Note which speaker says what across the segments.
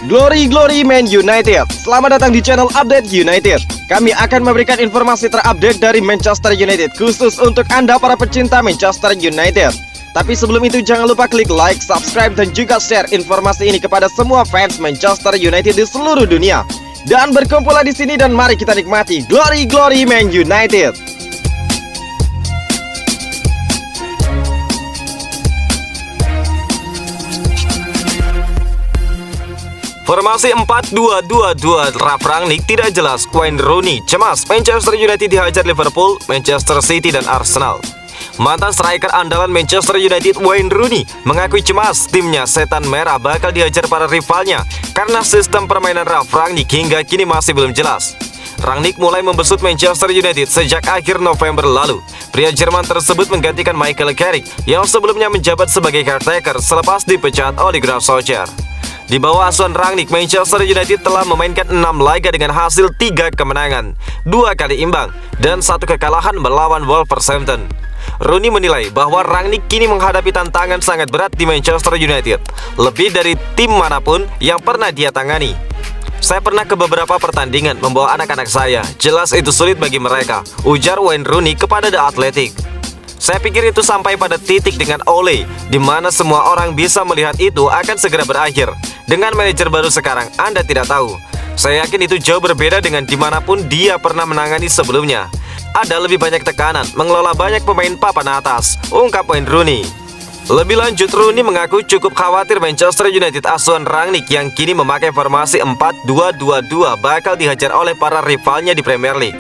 Speaker 1: Glory Man United. Selamat datang di channel Update United. Kami akan memberikan informasi terupdate dari Manchester United khusus untuk Anda para pecinta Manchester United. Tapi sebelum itu jangan lupa klik like, subscribe dan juga share informasi ini kepada semua fans Manchester United di seluruh dunia. Dan berkumpullah di sini dan mari kita nikmati Glory Man United.
Speaker 2: Formasi 4-2-2-2, Ralf Rangnick tidak jelas, Wayne Rooney cemas, Manchester United dihajar Liverpool, Manchester City dan Arsenal. Mantan striker andalan Manchester United Wayne Rooney mengakui cemas timnya setan merah bakal dihajar para rivalnya karena sistem permainan Ralf Rangnick hingga kini masih belum jelas. Rangnick mulai membesut Manchester United sejak akhir November lalu. Pria Jerman tersebut menggantikan Michael Carrick yang sebelumnya menjabat sebagai caretaker selepas dipecat Ole Gunnar Solskjaer. Di bawah asuhan Rangnick, Manchester United telah memainkan 6 laga dengan hasil 3 kemenangan, 2 kali imbang, dan 1 kekalahan melawan Wolverhampton. Rooney menilai bahwa Rangnick kini menghadapi tantangan sangat berat di Manchester United, lebih dari tim manapun yang pernah dia tangani. Saya pernah ke beberapa pertandingan membawa anak-anak saya, jelas itu sulit bagi mereka, ujar Wayne Rooney kepada The Athletic. Saya pikir itu sampai pada titik dengan Ole, di mana semua orang bisa melihat itu akan segera berakhir. Dengan manajer baru sekarang, Anda tidak tahu. Saya yakin itu jauh berbeda dengan dimanapun dia pernah menangani sebelumnya. Ada lebih banyak tekanan, mengelola banyak pemain papan atas, ungkap Wayne Rooney. Lebih lanjut, Rooney mengaku cukup khawatir Manchester United asuhan Rangnick yang kini memakai formasi 4-2-2-2 bakal dihajar oleh para rivalnya di Premier League.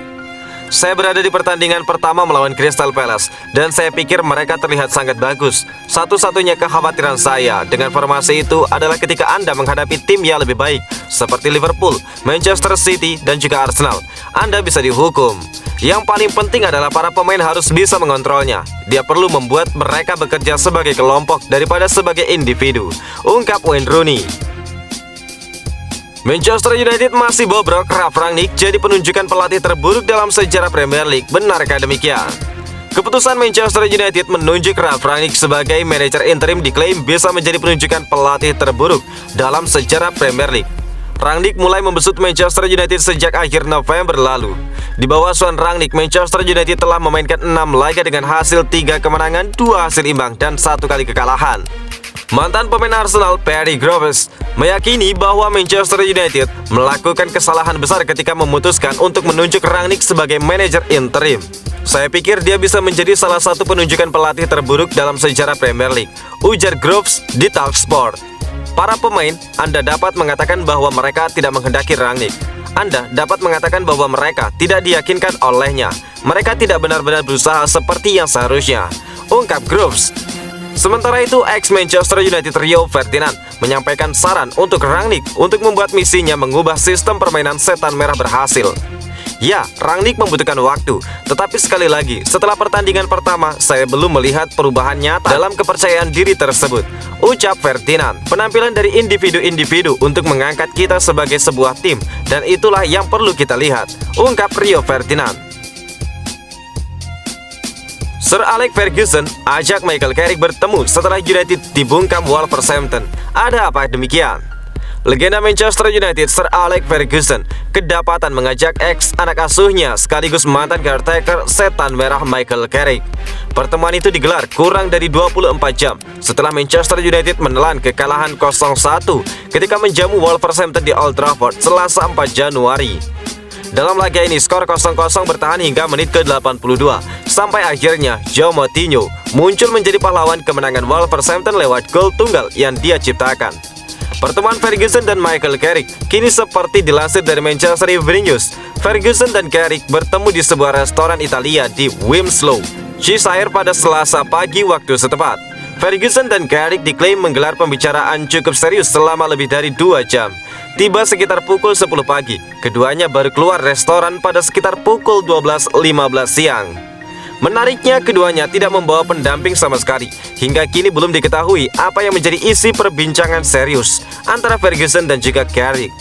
Speaker 2: Saya berada di pertandingan pertama melawan Crystal Palace dan saya pikir mereka terlihat sangat bagus. Satu-satunya kekhawatiran saya dengan formasi itu adalah ketika Anda menghadapi tim yang lebih baik seperti Liverpool, Manchester City dan juga Arsenal, Anda bisa dihukum. Yang paling penting adalah para pemain harus bisa mengontrolnya. Dia perlu membuat mereka bekerja sebagai kelompok daripada sebagai individu, ungkap Wayne Rooney. Manchester United masih bobrok, Ralf Rangnick jadi penunjukan pelatih terburuk dalam sejarah Premier League. Benarkah demikian? Keputusan Manchester United menunjuk Ralf Rangnick sebagai manajer interim diklaim bisa menjadi penunjukan pelatih terburuk dalam sejarah Premier League. Rangnick mulai membesut Manchester United sejak akhir November lalu. Di bawah asuhan Rangnick, Manchester United telah memainkan 6 laga dengan hasil 3 kemenangan, 2 hasil imbang, dan 1 kali kekalahan. Mantan pemain Arsenal Perry Groves meyakini bahwa Manchester United melakukan kesalahan besar ketika memutuskan untuk menunjuk Rangnick sebagai manajer interim. Saya pikir dia bisa menjadi salah satu penunjukan pelatih terburuk dalam sejarah Premier League, ujar Groves di Talksport. Para pemain, Anda dapat mengatakan bahwa mereka tidak menghendaki Rangnick. Anda dapat mengatakan bahwa mereka tidak diyakinkan olehnya. Mereka tidak benar-benar berusaha seperti yang seharusnya, ungkap Groves. Sementara itu, ex-Manchester United Rio Ferdinand menyampaikan saran untuk Rangnick untuk membuat misinya mengubah sistem permainan setan merah berhasil. Ya, Rangnick membutuhkan waktu, tetapi sekali lagi, setelah pertandingan pertama, saya belum melihat perubahan nyata dalam kepercayaan diri tersebut, ucap Ferdinand. Penampilan dari individu-individu untuk mengangkat kita sebagai sebuah tim, dan itulah yang perlu kita lihat, ungkap Rio Ferdinand. Sir Alex Ferguson ajak Michael Carrick bertemu setelah United dibungkam Wolverhampton. Ada apa demikian? Legenda Manchester United Sir Alex Ferguson kedapatan mengajak ex anak asuhnya sekaligus mantan caretaker setan merah Michael Carrick. Pertemuan itu digelar kurang dari 24 jam setelah Manchester United menelan kekalahan 0-1 ketika menjamu Wolverhampton di Old Trafford Selasa 4 Januari. Dalam laga ini skor 0-0 bertahan hingga menit ke-82 sampai akhirnya João Moutinho muncul menjadi pahlawan kemenangan Wolverhampton lewat gol tunggal yang dia ciptakan. Pertemuan Ferguson dan Michael Carrick kini seperti dilansir dari Manchester Evening News. Ferguson dan Carrick bertemu di sebuah restoran Italia di Wilmslow, Cheshire pada Selasa pagi waktu setempat. Ferguson dan Carrick diklaim menggelar pembicaraan cukup serius selama lebih dari 2 jam. Tiba sekitar pukul 10 pagi, keduanya baru keluar restoran pada sekitar pukul 12.15 siang. Menariknya, keduanya tidak membawa pendamping sama sekali. Hingga kini belum diketahui apa yang menjadi isi perbincangan serius antara Ferguson dan juga Carrick.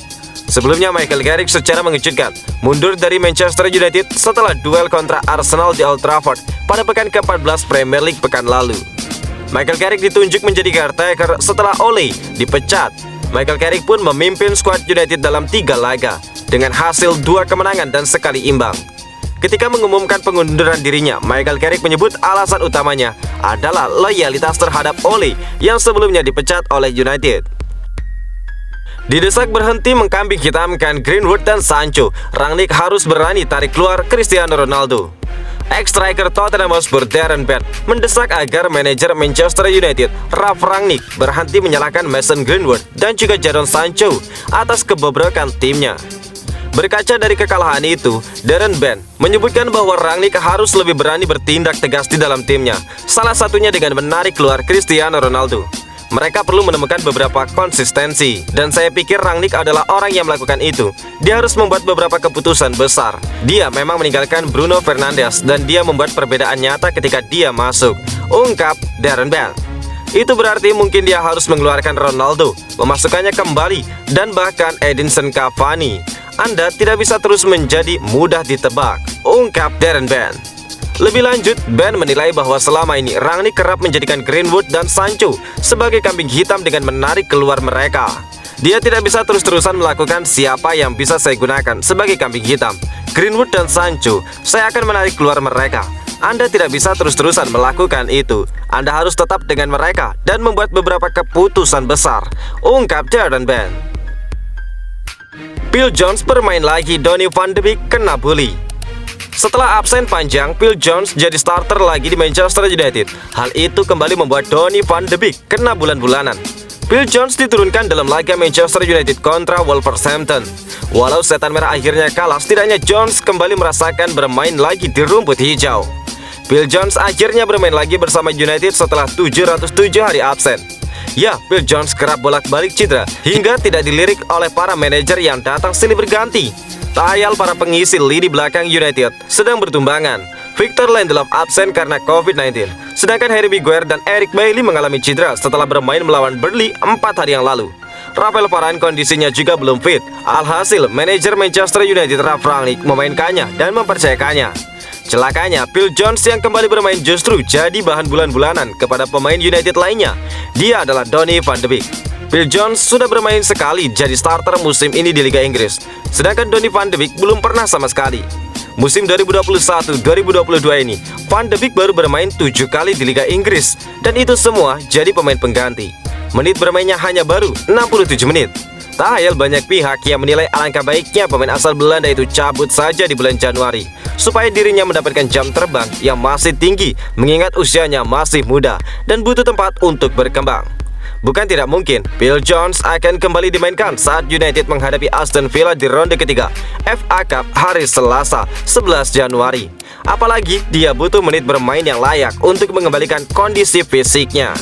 Speaker 2: Sebelumnya, Michael Carrick secara mengejutkan mundur dari Manchester United setelah duel kontra Arsenal di Old Trafford pada pekan ke-14 Premier League pekan lalu. Michael Carrick ditunjuk menjadi caretaker setelah Ole dipecat. Michael Carrick pun memimpin skuad United dalam 3 laga dengan hasil 2 kemenangan dan sekali imbang. Ketika mengumumkan pengunduran dirinya, Michael Carrick menyebut alasan utamanya adalah loyalitas terhadap Ole yang sebelumnya dipecat oleh United. Didesak berhenti mengkambing hitamkan Greenwood dan Sancho, Rangnick harus berani tarik keluar Cristiano Ronaldo. Ex-striker Tottenham Hotspur Darren Bent mendesak agar manajer Manchester United Ralf Rangnick berhenti menyalahkan Mason Greenwood dan juga Jadon Sancho atas kebobrokan timnya. Berkaca dari kekalahan itu, Darren Bent menyebutkan bahwa Rangnick harus lebih berani bertindak tegas di dalam timnya, salah satunya dengan menarik keluar Cristiano Ronaldo. Mereka perlu menemukan beberapa konsistensi, dan saya pikir Rangnick adalah orang yang melakukan itu. Dia harus membuat beberapa keputusan besar. Dia memang meninggalkan Bruno Fernandes dan dia membuat perbedaan nyata ketika dia masuk, ungkap Darren Bent. Itu berarti mungkin dia harus mengeluarkan Ronaldo, memasukkannya kembali, dan bahkan Edinson Cavani. Anda tidak bisa terus menjadi mudah ditebak, ungkap Darren Bent. Lebih lanjut, Ben menilai bahwa selama ini Rangnick kerap menjadikan Greenwood dan Sancho sebagai kambing hitam dengan menarik keluar mereka. Dia tidak bisa terus-terusan melakukan siapa yang bisa saya gunakan sebagai kambing hitam. Greenwood dan Sancho, saya akan menarik keluar mereka. Anda tidak bisa terus-terusan melakukan itu. Anda harus tetap dengan mereka dan membuat beberapa keputusan besar, ungkap Darren Bent. Phil Jones bermain lagi, Donny van de Beek kena bully. Setelah absen panjang, Phil Jones jadi starter lagi di Manchester United. Hal itu kembali membuat Donny van de Beek kena bulan-bulanan. Phil Jones diturunkan dalam laga Manchester United kontra Wolverhampton. Walau setan merah akhirnya kalah, setidaknya Jones kembali merasakan bermain lagi di rumput hijau. Phil Jones akhirnya bermain lagi bersama United setelah 707 hari absen. Ya, Phil Jones kerap bolak-balik cedera hingga tidak dilirik oleh para manajer yang datang silih berganti. Tak ayal para pengisi lini belakang United sedang bertumbangan. Victor Lindelof absen karena COVID-19, sedangkan Harry Maguire dan Eric Bailly mengalami cedera setelah bermain melawan Burnley 4 hari yang lalu. Rafael Varane kondisinya juga belum fit. Alhasil, manajer Manchester United Ralf Rangnick memainkannya dan mempercayakannya. Celakanya, Phil Jones yang kembali bermain justru jadi bahan bulan-bulanan kepada pemain United lainnya. Dia adalah Donny van de Beek. Phil Jones sudah bermain sekali jadi starter musim ini di Liga Inggris, sedangkan Donny van de Beek belum pernah sama sekali. Musim 2021-2022 ini, Van de Beek baru bermain 7 kali di Liga Inggris, dan itu semua jadi pemain pengganti. Menit bermainnya hanya baru 67 menit. Tak hayal banyak pihak yang menilai alangkah baiknya pemain asal Belanda itu cabut saja di bulan Januari, supaya dirinya mendapatkan jam terbang yang masih tinggi, mengingat usianya masih muda dan butuh tempat untuk berkembang. Bukan tidak mungkin, Phil Jones akan kembali dimainkan saat United menghadapi Aston Villa di ronde ketiga FA Cup hari Selasa 11 Januari. Apalagi dia butuh menit bermain yang layak untuk mengembalikan kondisi fisiknya.